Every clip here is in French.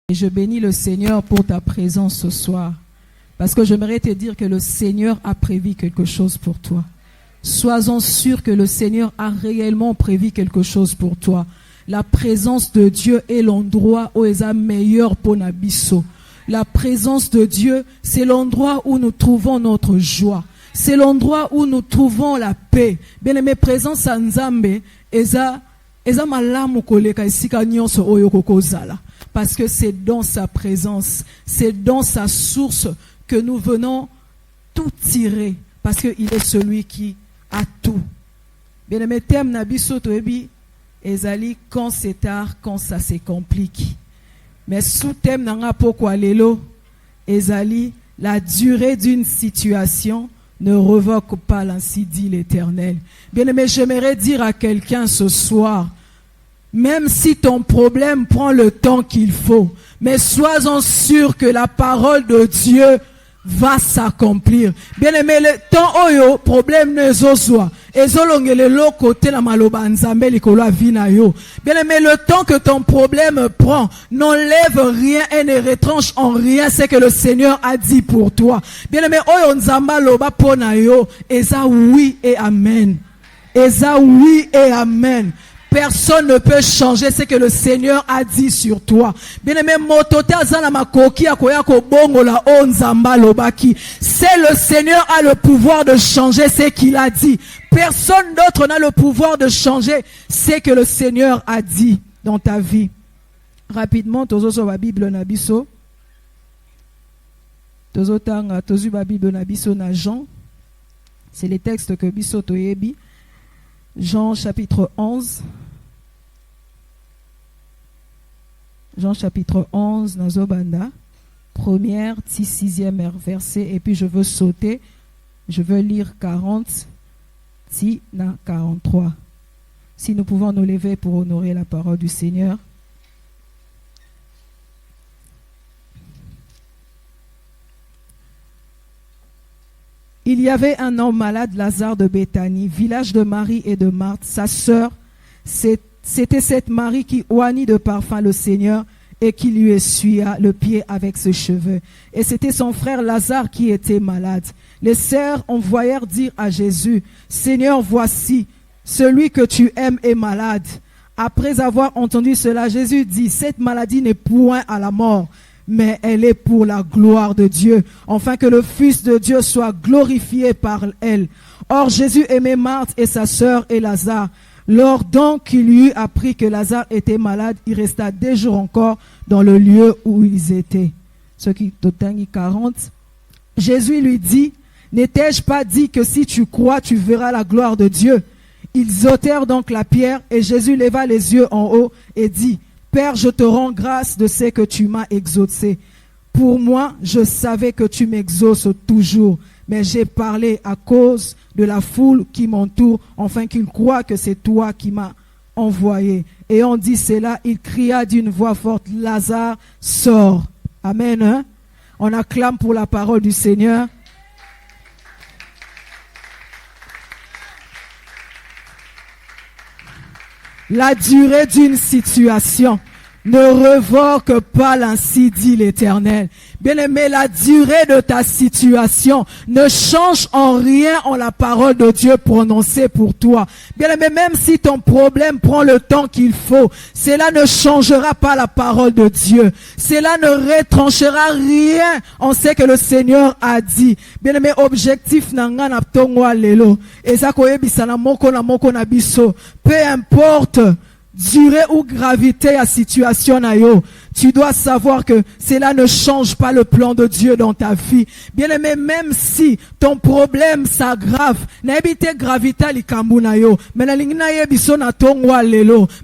Et je bénis le Seigneur pour ta présence ce soir. Parce que j'aimerais te dire que le Seigneur a prévu quelque chose pour toi. Sois-en sûr que le Seigneur a réellement prévu quelque chose pour toi. La présence de Dieu est l'endroit où il est meilleur pour Nabiso. La présence de Dieu, c'est l'endroit où nous trouvons notre joie. C'est l'endroit où nous trouvons la paix. Bien-aimé, présence à Nzambe, eza malamu koleka esika nyonso oyo kokozala. Parce que c'est dans sa présence, c'est dans sa source que nous venons tout tirer. Parce qu'il est celui qui a tout. Bien-aimé, thème Nabiso toebi, ezali quand c'est tard, quand ça se complique. Mais sous thème nanga pokwa lelo, ezali la durée d'une situation ne revoque pas, ainsi dit l'Éternel. Bien-aimé, j'aimerais dire à quelqu'un ce soir, même si ton problème prend le temps qu'il faut, mais sois-en sûr que la parole de Dieu va s'accomplir. Bien-aimé, le temps oyo problème ne zozwa ezolongele lo côté la maloba nzambe likolo avina yo. Bien-aimé, le temps que ton problème prend n'enlève rien et ne retranche en rien ce que le Seigneur a dit pour toi. Bien-aimé, oyo nzamba loba pona yo eza oui et amen. Eza oui et amen. Personne ne peut changer ce que le Seigneur a dit sur toi. Bien-aimé, c'est le Seigneur a le pouvoir de changer ce qu'il a dit. Personne d'autre n'a le pouvoir de changer ce que le Seigneur a dit dans ta vie. Rapidement, tozo sur la Bible nabiso. Tozo tanga tozu ba Bible nabiso na Jean. C'est les textes que biso toyebi. Jean chapitre 11. Jean chapitre 11, Nazobanda, première, 6e verset, et puis je veux sauter, je veux lire 40, na 43. Si nous pouvons nous lever pour honorer la parole du Seigneur. Il y avait un homme malade, Lazare de Béthanie, village de Marie et de Marthe, sa sœur. C'était cette Marie qui oignit de parfum le Seigneur et qui lui essuya le pied avec ses cheveux. Et c'était son frère Lazare qui était malade. Les sœurs envoyèrent dire à Jésus, « Seigneur, voici, celui que tu aimes est malade. » Après avoir entendu cela, Jésus dit, « Cette maladie n'est point à la mort, mais elle est pour la gloire de Dieu, afin que le Fils de Dieu soit glorifié par elle. » Or Jésus aimait Marthe et sa sœur et Lazare. Lors donc qu'il eut appris que Lazare était malade, il resta 2 jours encore dans le lieu où ils étaient. Ce qui totangi 40. Jésus lui dit, n'ai-je pas dit que si tu crois, tu verras la gloire de Dieu? Ils ôtèrent donc la pierre et Jésus leva les yeux en haut et dit, Père, je te rends grâce de ce que tu m'as exaucé. Pour moi, je savais que tu m'exauces toujours, mais j'ai parlé à cause de la foule qui m'entoure, afin qu'ils croient que c'est toi qui m'as envoyé. Et on dit cela, il cria d'une voix forte, Lazare, sors. Amen. Hein? On acclame pour la parole du Seigneur. La durée d'une situation ne revoque pas, ainsi dit l'Éternel. Bien-aimé, la durée de ta situation ne change en rien en la parole de Dieu prononcée pour toi. Bien-aimé, même si ton problème prend le temps qu'il faut, cela ne changera pas la parole de Dieu. Cela ne retranchera rien en ce que le Seigneur a dit. Bien-aimé, objectif nanga na tongwa lelo. Ezako ebisana moko na biso. Peu importe durée ou gravité à situation na yo, tu dois savoir que cela ne change pas le plan de Dieu dans ta vie. Bien-aimé, même si ton problème s'aggrave, n'habite gravita likambu na yo,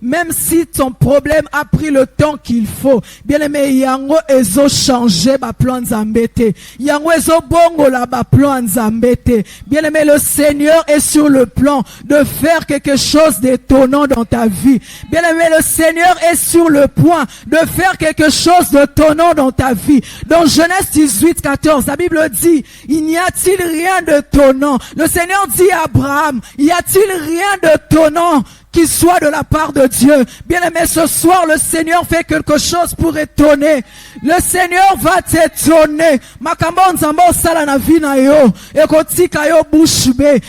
même si ton problème a pris le temps qu'il faut, bien-aimé, yango ezo changer ba plan nzambete, yango ezo bongo la ba plan nzambete. Bien-aimé, le Seigneur est sur le plan de faire quelque chose d'étonnant dans ta vie. Bien-aimé, le Seigneur est sur le point de faire quelque chose de tonnant dans ta vie. Dans Genèse 18, 14, la Bible dit, il n'y a-t-il rien de tonnant? Le Seigneur dit à Abraham, y a-t-il rien de tonnant qui soit de la part de Dieu. Bien-aimé, ce soir, le Seigneur fait quelque chose pour étonner. Le Seigneur va t'étonner.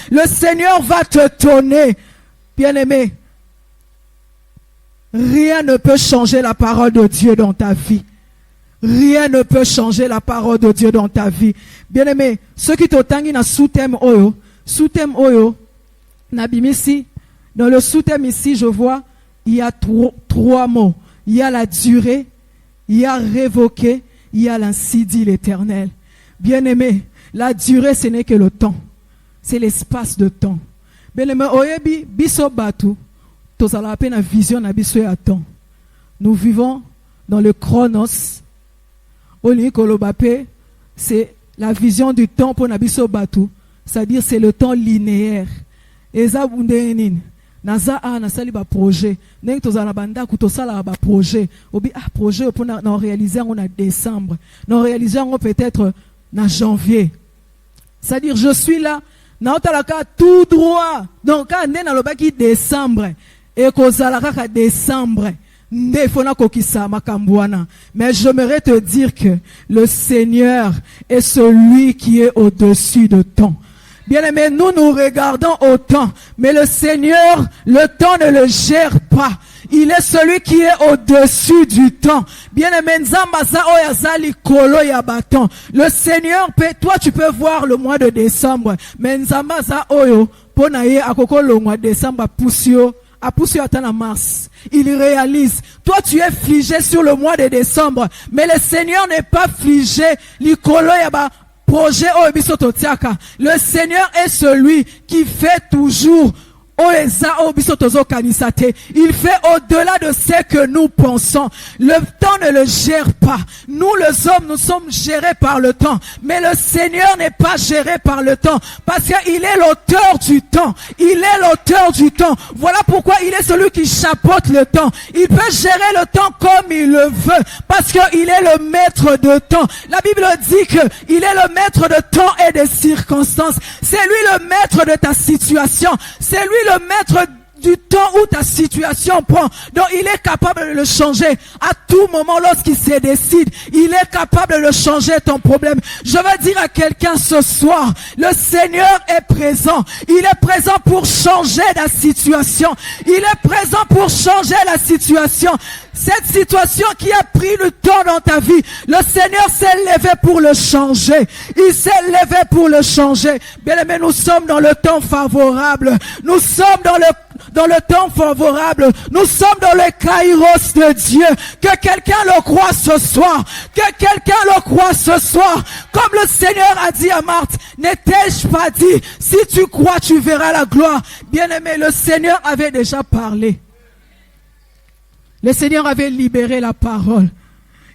Le Seigneur va t'étonner. Bien-aimé, rien ne peut changer la parole de Dieu dans ta vie. Rien ne peut changer la parole de Dieu dans ta vie. Bien-aimé, ceux qui t'otangi na sous-thème oyo, nabimisi, dans le sous-thème ici, je vois, il y a trois mots. Il y a la durée, il y a révoqué, il y a l'ainsi dit l'Éternel. Bien-aimé, la durée, ce n'est que le temps. C'est l'espace de temps. Bien-aimé, oyebi, biso batu, tozala à peine vision na biso ya temps. Nous vivons dans le chronos. C'est la vision du temps pour Nabiso Batu, c'est-à-dire c'est le temps linéaire. Eza bundenin naza na sali ba projet neng tozana banda ku tosala ba projet obi projet pour na réaliser en décembre, na réaliser en peut-être na janvier. C'est-à-dire je suis là na otalaka tout droit. Donc quand nena lobaki décembre et kozala ka décembre. Mais j'aimerais te dire que le Seigneur est celui qui est au-dessus de temps. Bien-aimé, nous regardons au temps, mais le Seigneur, le temps ne le gère pas. Il est celui qui est au-dessus du temps. Bien-aimé, le Seigneur, toi tu peux voir le mois de décembre, mais Nzambaza oyo, ponaye akoko le mois de décembre poussio. À pousser à mars. Il réalise. Toi, tu es figé sur le mois de décembre. Mais le Seigneur n'est pas figé. Le Seigneur est celui qui fait toujours. Il fait au-delà de ce que nous pensons. Le temps ne le gère pas. Nous, les hommes, nous sommes gérés par le temps. Mais le Seigneur n'est pas géré par le temps. Parce qu'il est l'auteur du temps. Il est l'auteur du temps. Voilà pourquoi il est celui qui chapeaute le temps. Il peut gérer le temps comme il le veut. Parce qu'il est le maître de temps. La Bible dit qu'il est le maître de temps et des circonstances. C'est lui le maître de ta situation. C'est lui le maître du temps où ta situation prend. Donc il est capable de le changer à tout moment lorsqu'il se décide. Il est capable de le changer ton problème. Je veux dire à quelqu'un ce soir, le Seigneur est présent. Il est présent pour changer la situation. Il est présent pour changer la situation. Cette situation qui a pris le temps dans ta vie, le Seigneur s'est levé pour le changer. Il s'est levé pour le changer. Bien aimé, nous sommes dans le temps favorable. Nous sommes dans le temps favorable. Nous sommes dans le kairos de Dieu. Que quelqu'un le croit ce soir. Que quelqu'un le croit ce soir. Comme le Seigneur a dit à Marthe, n'ai-je pas dit, si tu crois, tu verras la gloire. Bien aimé, le Seigneur avait déjà parlé. Le Seigneur avait libéré la parole.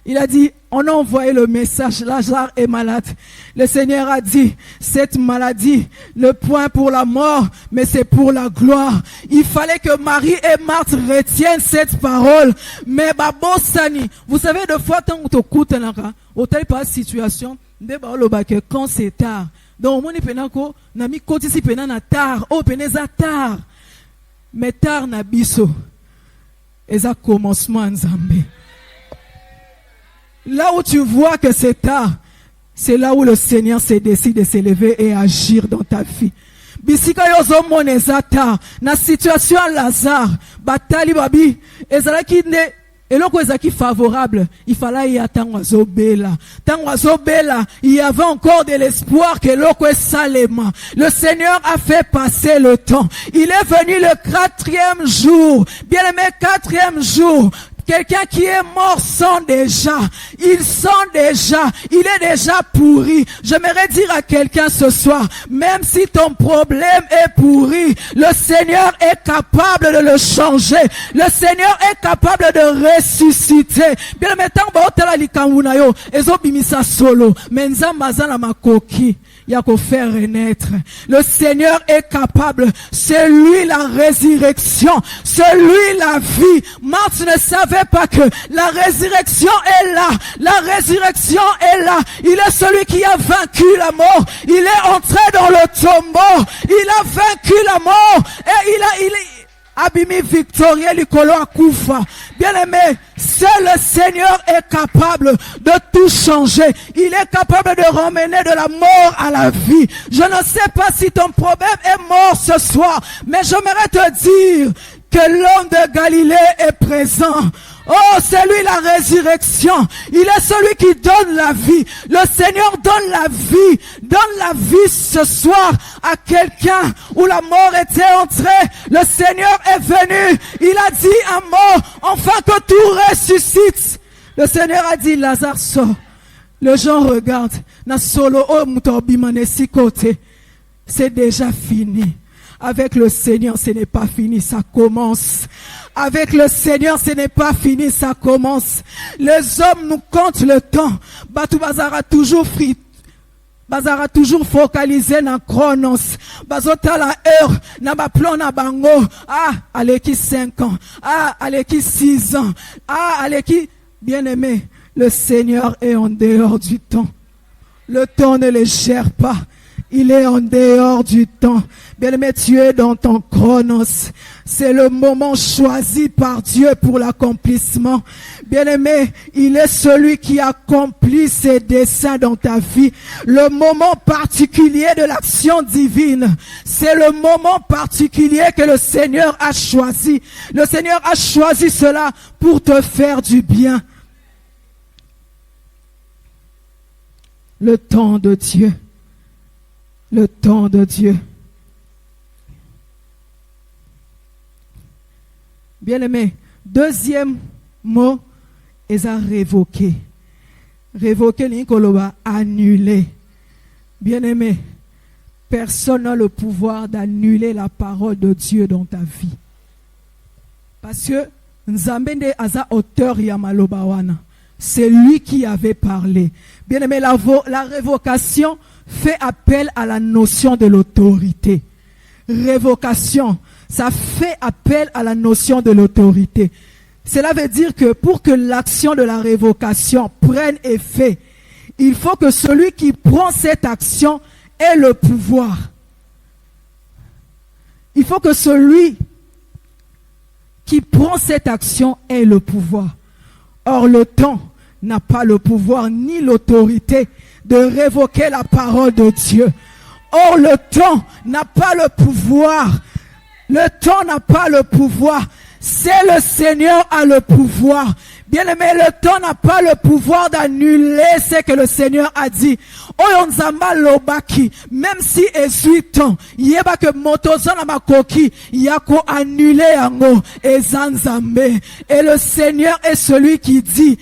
Il a dit, on a envoyé le message, Lazare est malade. Le Seigneur a dit, cette maladie, le point pour la mort, mais c'est pour la gloire. Il fallait que Marie et Marthe retiennent cette parole. Mais Babosani, vous savez, de fois, tant que tu écoutes, au tel pas situation, quand c'est tard. Donc, on est penako, nami koti si penana tard, oh peneza tard. Mais tard na biso. Et ça commencement Nzambe. Là où tu vois que c'est tard, c'est là où le Seigneur se décide de s'élever et agir dans ta vie. Bisika yozo moneza tard. Na situation Lazare, batali babi, ezalaki ne eloko ezaki favorable, il fallait y attendre Zobela. Tant Zobela, il y avait encore de l'espoir que l'oko est salement. Le Seigneur a fait passer le temps. Il est venu le 4e jour. Bien aimé, 4e jour. Quelqu'un qui est mort sent déjà. Il sent déjà. Il est déjà pourri. J'aimerais dire à quelqu'un ce soir, même si ton problème est pourri, le Seigneur est capable de le changer. Le Seigneur est capable de ressusciter. Bien maintenant, baotala likamuna yo, ezobimisa solo, menzambaza na makoki. Il y a qu'à faire renaître. Le Seigneur est capable. C'est lui la résurrection. C'est lui la vie. Marthe ne savait pas que la résurrection est là. La résurrection est là. Il est celui qui a vaincu la mort. Il est entré dans le tombeau. Il a vaincu la mort. Et il abimi victorieux likolo akufa. Bien-aimé, seul le Seigneur est capable de tout changer. Il est capable de ramener de la mort à la vie. Je ne sais pas si ton problème est mort ce soir, mais j'aimerais te dire que l'homme de Galilée est présent. Oh, c'est lui la résurrection. Il est celui qui donne la vie. Le Seigneur donne la vie. Donne la vie ce soir à quelqu'un où la mort était entrée. Le Seigneur est venu. Il a dit à mort, enfin que tout ressuscite. Le Seigneur a dit, Lazare sort. Les gens regardent. Na solo o mutobimane si côté. C'est déjà fini. Avec le Seigneur, ce n'est pas fini, ça commence. Avec le Seigneur, ce n'est pas fini, ça commence. Les hommes nous comptent le temps. Batou Bazara toujours frit. Bazara toujours focalisé dans chronos. Bazota la heure. Na ba plan na bango. Ah, allez qui 5 ans. Ah, allez qui 6 ans. Ah, allez qui... Bien-aimé, le Seigneur est en dehors du temps. Le temps ne le gère pas. Il est en dehors du temps. Bien-aimé, tu es dans ton chronos. C'est le moment choisi par Dieu pour l'accomplissement. Bien-aimé, il est celui qui accomplit ses desseins dans ta vie. Le moment particulier de l'action divine, c'est le moment particulier que le Seigneur a choisi. Le Seigneur a choisi cela pour te faire du bien. Le temps de Dieu. Le temps de Dieu. Bien-aimé, deuxième mot, est à révoquer. Révoquer, l'Inkoloba, annuler. Bien-aimé, personne n'a le pouvoir d'annuler la parole de Dieu dans ta vie. Parce que Nzambende aza auteur Yamalobawana. C'est lui qui avait parlé. Bien-aimé, la révocation fait appel à la notion de l'autorité. Révocation, ça fait appel à la notion de l'autorité. Cela veut dire que pour que l'action de la révocation prenne effet, il faut que celui qui prend cette action ait le pouvoir. Il faut que celui qui prend cette action ait le pouvoir. Or, le temps n'a pas le pouvoir ni l'autorité de révoquer la parole de Dieu. Or, le temps n'a pas le pouvoir. Le temps n'a pas le pouvoir. C'est le Seigneur qui a le pouvoir. Bien-aimé, le temps n'a pas le pouvoir d'annuler ce que le Seigneur a dit. Oyonzamba lobaki, même si esuiton, yeba que motozana makoki, yako annulé yango, ezanzambe. Et le Seigneur est celui qui dit,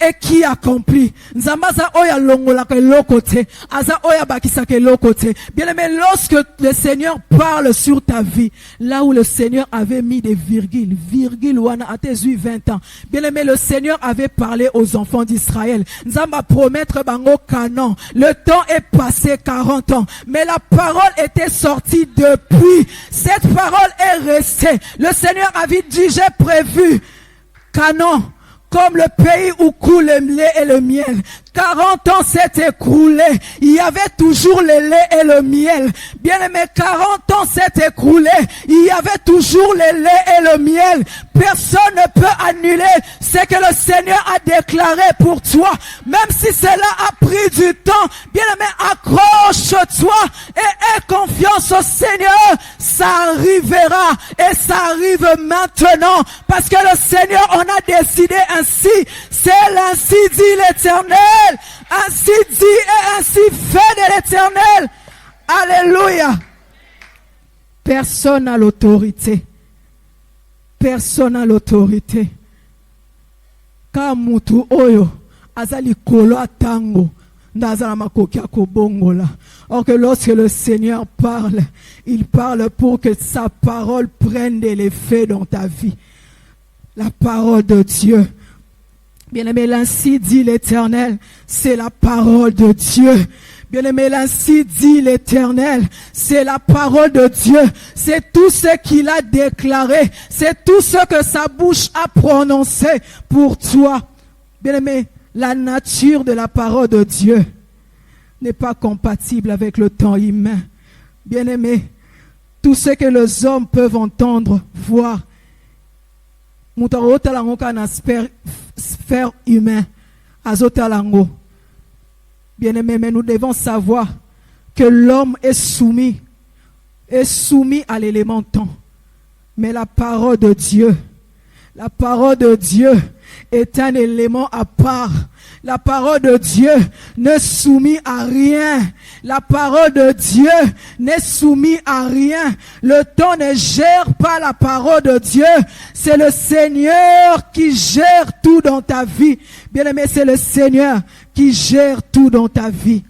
et qui accomplit. Nzambaza oya longola ke lokote, aza oya bakisa ke lokote. Bien-aimé, lorsque le Seigneur parle sur ta vie, là où le Seigneur avait mis des virgules wana a tes 20 ans. Bien-aimé, le Seigneur avait parlé aux enfants d'Israël. Nzamba promettre bango canon. Le temps est passé 40 ans, mais la parole était sortie depuis. Cette parole est restée. Le Seigneur avait dit, j'ai prévu canon. Comme le pays où coule le lait et le miel. 40 ans s'est écoulé. Il y avait toujours le lait et le miel. Bien aimé, 40 ans s'est écoulé. Il y avait toujours le lait et le miel. Personne ne peut annuler ce que le Seigneur a déclaré pour toi. Même si cela a pris du temps. Bien aimé, accroche-toi et aie confiance au Seigneur. Ça arrivera et ça arrive maintenant. Parce que le Seigneur en a décidé ainsi. C'est ainsi dit l'Éternel. Ainsi dit et ainsi fait de l'Éternel. Alléluia. Personne n'a l'autorité. Personne n'a l'autorité. Kamutu oyo azali kolo atango ndazala makoki akobongola. Or que lorsque le Seigneur parle, il parle pour que sa parole prenne de l'effet dans ta vie. La parole de Dieu. Bien-aimé, ainsi dit l'Éternel, c'est la parole de Dieu. Bien-aimé, ainsi dit l'Éternel, c'est la parole de Dieu. C'est tout ce qu'il a déclaré. C'est tout ce que sa bouche a prononcé pour toi. Bien-aimé, la nature de la parole de Dieu n'est pas compatible avec le temps humain. Bien-aimé, tout ce que les hommes peuvent entendre, voir. Sphère humaine, bien-aimé, mais nous devons savoir que l'homme est soumis à l'élément temps. Mais la parole de Dieu est un élément à part. La parole de Dieu n'est soumise à rien. La parole de Dieu n'est soumise à rien. Le temps ne gère pas la parole de Dieu. C'est le Seigneur qui gère tout dans ta vie. Bien-aimé, c'est le Seigneur qui gère tout dans ta vie.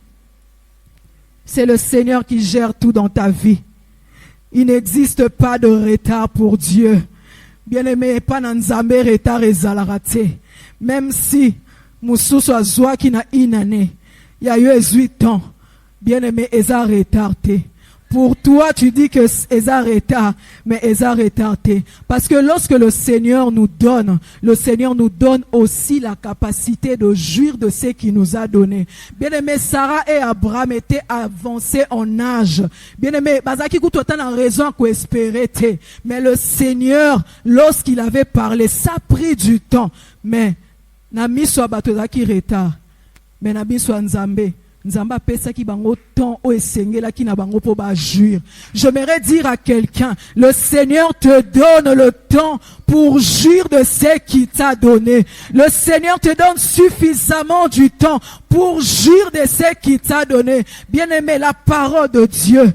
C'est le Seigneur qui gère tout dans ta vie. Il n'existe pas de retard pour Dieu. Bien-aimé, pas n'anzambe retard et zalarate. Même si Moussous azwa qui n'a une année, il y a eu 8 ans. Bien-aimé, ils ont retardé. Pour toi, tu dis que ils ont retard, mais ils ont retardé. Parce que lorsque le Seigneur nous donne aussi la capacité de jouir de ce qu'il nous a donné. Bien-aimé, Sarah et Abraham étaient avancés en âge. Bien-aimé, bazaki koutotan a raison qu'on espérait. Mais le Seigneur, lorsqu'il avait parlé, ça a pris du temps. Mais, Nami soit batozaki retard. Mais Nami soit nzambe. J'aimerais dire à quelqu'un, le Seigneur te donne le temps pour jouir de ce qu'il t'a donné. Le Seigneur te donne suffisamment du temps pour jouir de ce qu'il t'a donné. Bien-aimé, la parole de Dieu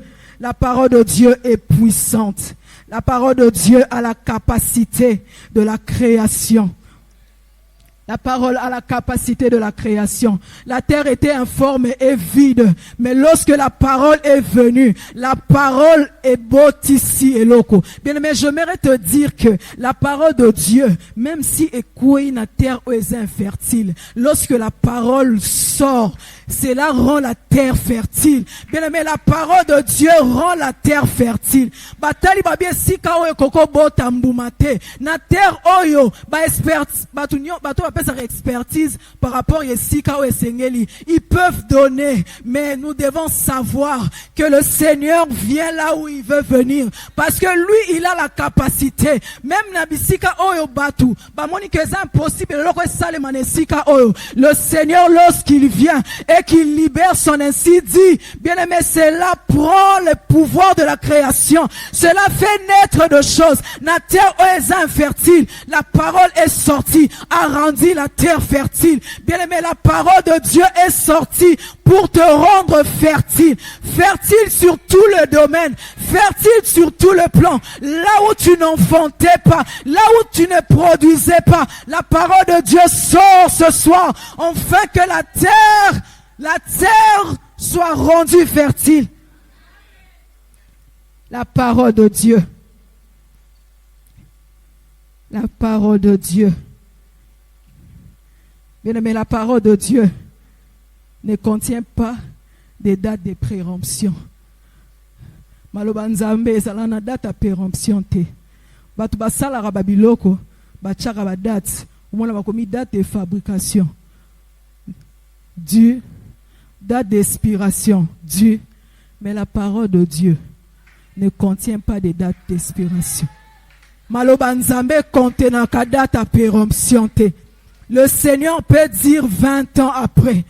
est puissante. La parole de Dieu a la capacité de la création. La parole a la capacité de la création. La terre était informe et vide. Mais lorsque la parole est venue, la parole est ici et loco. Bien aimé, j'aimerais te dire que la parole de Dieu, même si la terre est infertile, lorsque la parole sort, cela rend la terre fertile. Bien aimé, la parole de Dieu rend la terre fertile. Batali babie sika oyo koko bota mbumate. Na terre oyo ba expertise expertise par rapport à sika oyo sengeli. Ils peuvent donner, mais nous devons savoir que le Seigneur vient là où il veut venir, parce que lui il a la capacité. Même na bisika oyo batu ba moni que c'est impossible loko sale mane sika oyo. Le Seigneur lorsqu'il vient et qu'il libère son ainsi dit, bien-aimé, cela prend le pouvoir de la création. Cela fait naître de choses. La terre est infertile. La parole est sortie, a rendu la terre fertile. Bien-aimé, la parole de Dieu est sortie pour te rendre fertile. Fertile sur tout le domaine. Fertile sur tout le plan. Là où tu n'enfantais pas, là où tu ne produisais pas, la parole de Dieu sort ce soir, afin que la terre soit rendue fertile. La parole de Dieu. La parole de Dieu. Bien aimé, la parole de Dieu ne contient pas des dates de péremption. Maloba nzambe ezala na date ya péremption te. Batu basalaka babiloko bachaka ba date. Omona bakomi date de fabrication. Dieu, date d'expiration, Dieu. Mais la parole de Dieu ne contient pas de date d'expiration. Maloba nzambe contient ka date à péremption te. Le Seigneur peut dire 20 ans après.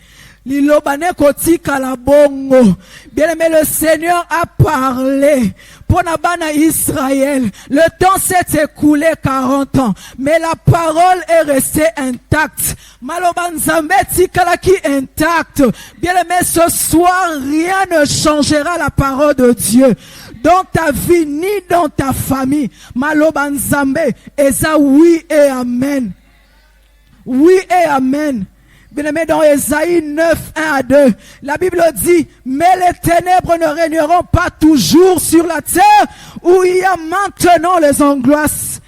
Lilobane kotika la bongo. Bien aimé, le Seigneur a parlé pour Nabana Israël. Le temps s'est écoulé 40 ans, mais la parole est restée intacte. Malobanzambe tikalaki intacte. Bien aimé, ce soir, rien ne changera la parole de Dieu. Dans ta vie, ni dans ta famille. Malobanzambe, eza oui et amen. Oui et amen. Bien-aimé, dans Ésaïe 9, 1 à 2, la Bible dit, mais les ténèbres ne régneront pas toujours sur la terre où il y a maintenant les angoisses.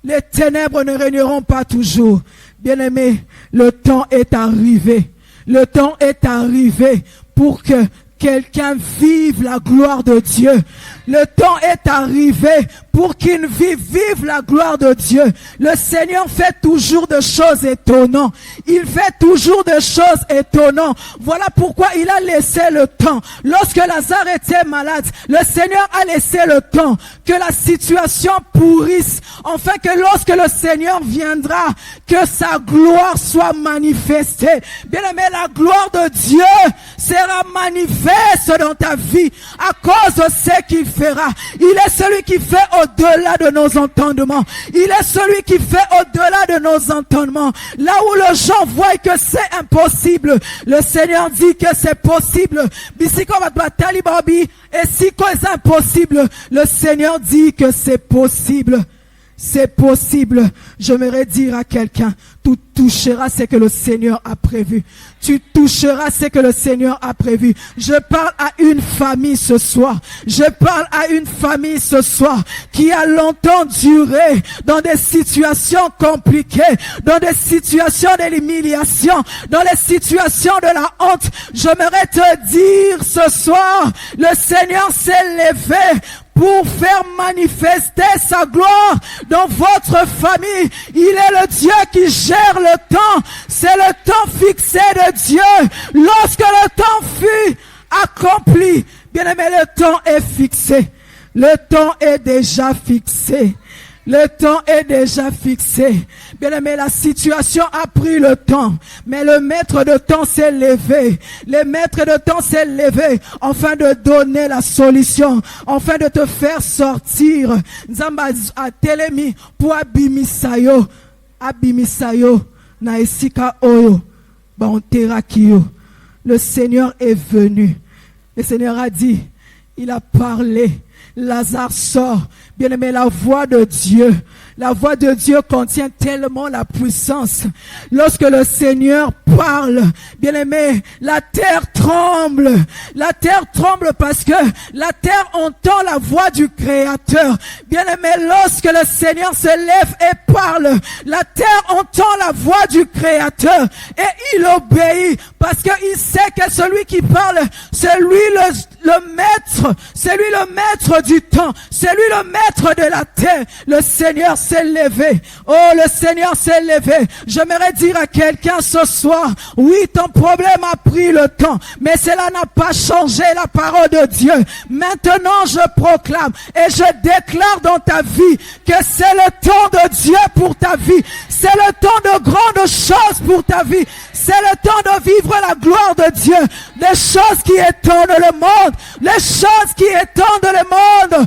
Les ténèbres ne régneront pas toujours. Bien-aimé, le temps est arrivé. Le temps est arrivé pour que quelqu'un vive la gloire de Dieu. Le temps est arrivé pour qu'une vie vive la gloire de Dieu. Le Seigneur fait toujours de choses étonnantes. Il fait toujours de choses étonnantes. Voilà pourquoi il a laissé le temps. Lorsque Lazare était malade, le Seigneur a laissé le temps que la situation pourrisse, afin que lorsque le Seigneur viendra, que sa gloire soit manifestée. Bien-aimé, la gloire de Dieu sera manifeste dans ta vie à cause de ce qu'il fera. Il est celui qui fait au-delà de nos entendements. Il est celui qui fait au-delà de nos entendements. Là où les gens voient que c'est impossible, le Seigneur dit que c'est possible. Et si c'est impossible, le Seigneur dit que c'est possible. C'est possible. J'aimerais dire à quelqu'un, tu toucheras ce que le Seigneur a prévu. Tu toucheras ce que le Seigneur a prévu. Je parle à une famille ce soir. Je parle à une famille ce soir qui a longtemps duré dans des situations compliquées, dans des situations de l'humiliation, dans les situations de la honte. J'aimerais te dire ce soir, le Seigneur s'est levé pour faire manifester sa gloire dans votre famille. Il est le Dieu qui gère le temps. C'est le temps fixé de Dieu. Lorsque le temps fut accompli, bien aimé, le temps est fixé. Le temps est déjà fixé. Le temps est déjà fixé. Bien aimé, la situation a pris le temps. Mais le maître de temps s'est levé. Le maître de temps s'est levé afin de donner la solution. Afin de te faire sortir. Nzamba a telemi pour abimisayo. Abimisayo. Na esika oyo. Ba on terakiyo. Le Seigneur est venu. Le Seigneur a dit. Il a parlé. Lazare sort. Bien aimé, la voix de Dieu. La voix de Dieu contient tellement la puissance. Lorsque le Seigneur parle, bien aimé, la terre tremble. La terre tremble parce que la terre entend la voix du Créateur. Bien aimé, lorsque le Seigneur se lève et parle, la terre entend la voix du Créateur et il obéit parce qu'il sait que celui qui parle, c'est lui le maître, c'est lui le maître du temps, c'est lui le maître de la terre. Le Seigneur s'est levé. Oh, le Seigneur s'est levé. J'aimerais dire à quelqu'un ce soir, oui, ton problème a pris le temps, mais cela n'a pas changé la parole de Dieu. Maintenant, je proclame et je déclare dans ta vie que c'est le temps de Dieu pour ta vie. C'est le temps de grandes choses pour ta vie. C'est le temps de vivre la gloire de Dieu. Les choses qui étonnent le monde. Les choses qui étonnent le monde.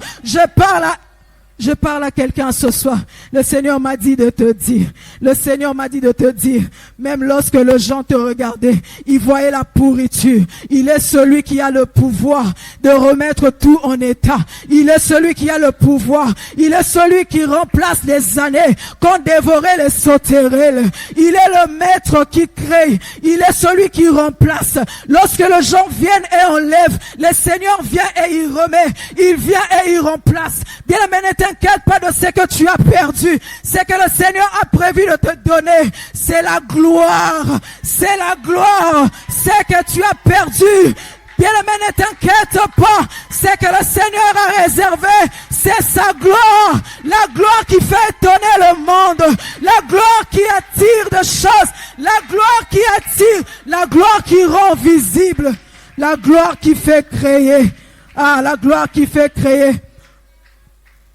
Je parle à quelqu'un ce soir. Le Seigneur m'a dit de te dire. Le Seigneur m'a dit de te dire. Même lorsque les gens te regardaient, ils voyaient la pourriture. Il est celui qui a le pouvoir de remettre tout en état. Il est celui qui a le pouvoir. Il est celui qui remplace les années qu'ont dévoré les sauterelles. Il est le maître qui crée. Il est celui qui remplace. Lorsque les gens viennent et enlèvent, le Seigneur vient et il remet. Il vient et il remplace. Bien aimé, t'inquiète pas de ce que tu as perdu. Ce que le Seigneur a prévu de te donner, c'est la gloire. C'est la gloire. Ce que tu as perdu, bien-aimé, ne t'inquiète pas. Ce que le Seigneur a réservé, c'est sa gloire. La gloire qui fait étonner le monde. La gloire qui attire de choses. La gloire qui attire. La gloire qui rend visible. La gloire qui fait créer. Ah, la gloire qui fait créer.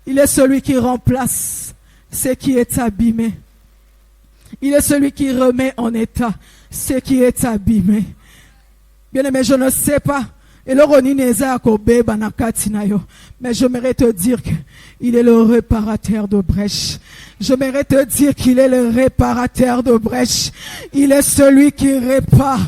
Il est celui qui remplace ce qui est abîmé. Il est celui qui remet en état ce qui est abîmé. Bien aimé, je ne sais pas. Mais j'aimerais te dire qu'il est le réparateur de brèches. J'aimerais te dire qu'il est le réparateur de brèches. Il est celui qui répare.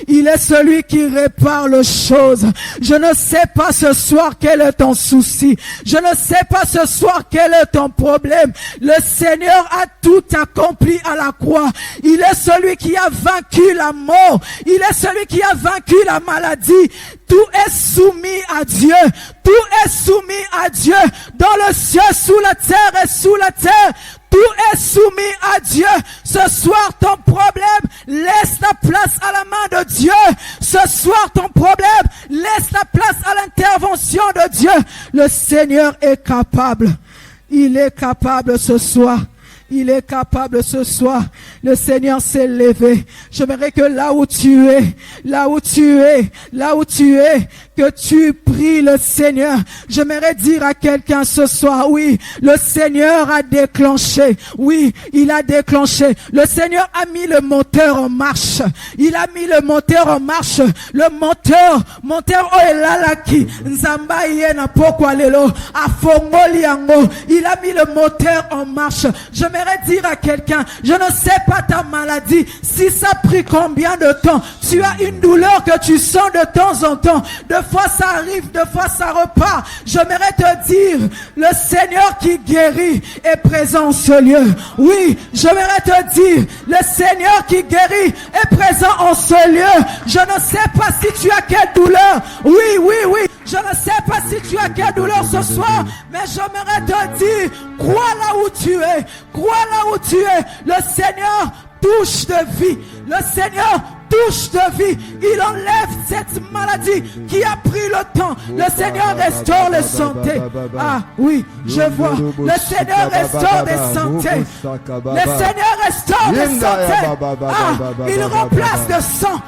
Il est celui qui répare les choses. Je ne sais pas ce soir quel est ton souci. Je ne sais pas ce soir quel est ton problème. Le Seigneur a tout accompli à la croix. Il est celui qui a vaincu la mort. Il est celui qui a vaincu la maladie. Tout est soumis à Dieu. Tout est soumis à Dieu. Dans le ciel, sous la terre et sous la terre. Tout est soumis à Dieu. Ce soir, ton problème, laisse la place à la main de Dieu. Ce soir, ton problème, laisse la place à l'intervention de Dieu. Le Seigneur est capable. Il est capable ce soir. Il est capable ce soir. Le Seigneur s'est levé. J'aimerais que là où tu es, que tu pries le Seigneur. J'aimerais dire à quelqu'un ce soir, oui, le Seigneur a déclenché. Oui, il a déclenché. Le Seigneur a mis le moteur en marche. Il a mis le moteur en marche. Le moteur oelalaki. Nzamba yena pokwa lelo. Afongoli yango. Il a mis le moteur en marche. J'aimerais dire à quelqu'un, je ne sais pas ta maladie, si ça a pris combien de temps, tu as une douleur que tu sens de temps en temps, de fois ça arrive, de fois ça repart. J'aimerais te dire, le Seigneur qui guérit est présent en ce lieu. Oui, j'aimerais te dire, le Seigneur qui guérit est présent en ce lieu. Je ne sais pas si tu as quelle douleur. Oui. Je ne sais pas si tu as quelle douleur ce soir, mais j'aimerais te dire, crois là où tu es. Crois là où tu es. Le Seigneur touche de vie. Le Seigneur touche de vie. Il enlève cette maladie qui a pris le temps. Le Seigneur restaure les santé. Ah oui, je vois. Le Seigneur restaure des santé. Le Seigneur restaure des santé. Ah, il remplace le sang.